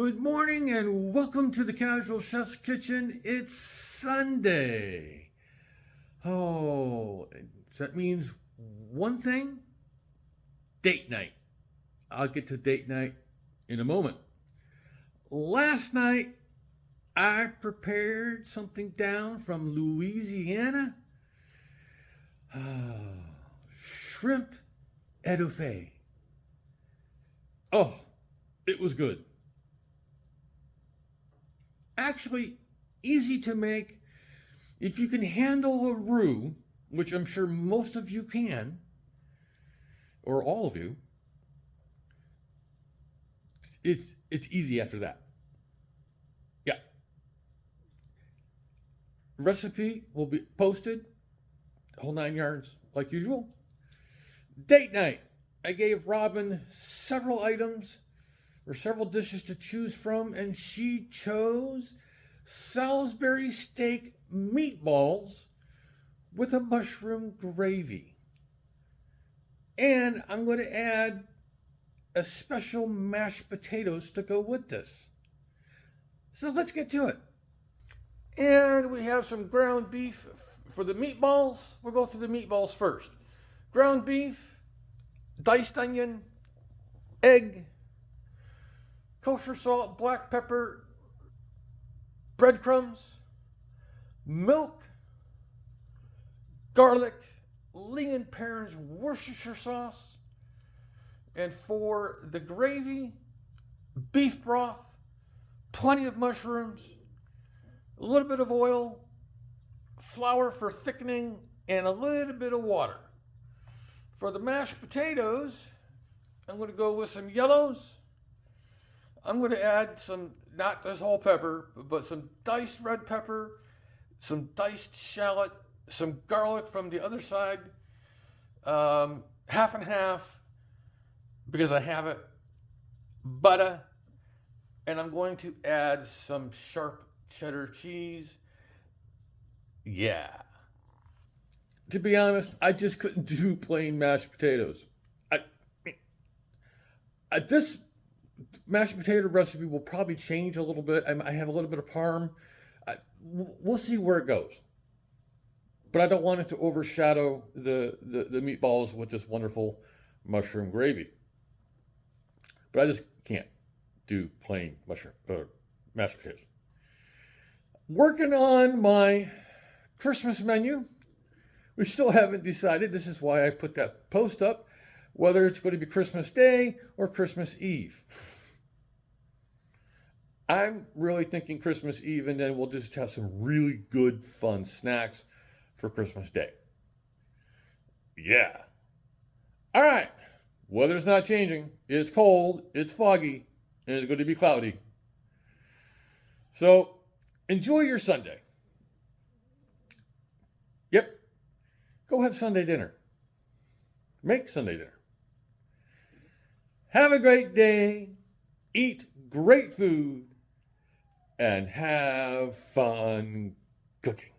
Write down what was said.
Good morning and welcome to the Casual Chef's Kitchen. It's Sunday. Oh, that means one thing, date night. I'll get to date night in a moment. Last night, I prepared something down from Louisiana. Shrimp étouffée. Oh, it was good. Actually, easy to make. If you can handle a roux, which I'm sure most of you can, or all of you, it's easy after that. Yeah. Recipe will be posted, whole 9 yards, like usual. Date night. I gave Robin several items or several dishes to choose from, and she chose Salisbury steak meatballs with a mushroom gravy. And I'm going to add a special mashed potatoes to go with this. So let's get to it. And we have some ground beef for the meatballs. We'll go through the meatballs first. Ground beef, diced onion, egg, kosher salt, black pepper, breadcrumbs, milk, garlic, Lee & Perrins Worcestershire sauce, and for the gravy, beef broth, plenty of mushrooms, a little bit of oil, flour for thickening, and a little bit of water. For the mashed potatoes, I'm going to go with some yellows. I'm going to add some, not this whole pepper, but some diced red pepper, some diced shallot, some garlic from the other side, half and half, because I have it, butter, and I'm going to add some sharp cheddar cheese. Yeah. To be honest, I just couldn't do plain mashed potatoes. This mashed potato recipe will probably change a little bit. I have a little bit of parm. We'll see where it goes. But I don't want it to overshadow the meatballs with this wonderful mushroom gravy. But I just can't do plain mashed potatoes. Working on my Christmas menu. We still haven't decided. This is why I put that post up, whether it's going to be Christmas Day or Christmas Eve. I'm really thinking Christmas Eve, and then we'll just have some really good, fun snacks for Christmas Day. Yeah. All right. Weather's not changing. It's cold, it's foggy, and it's going to be cloudy. So enjoy your Sunday. Yep. Go have Sunday dinner. Make Sunday dinner. Have a great day. Eat great food. And have fun cooking.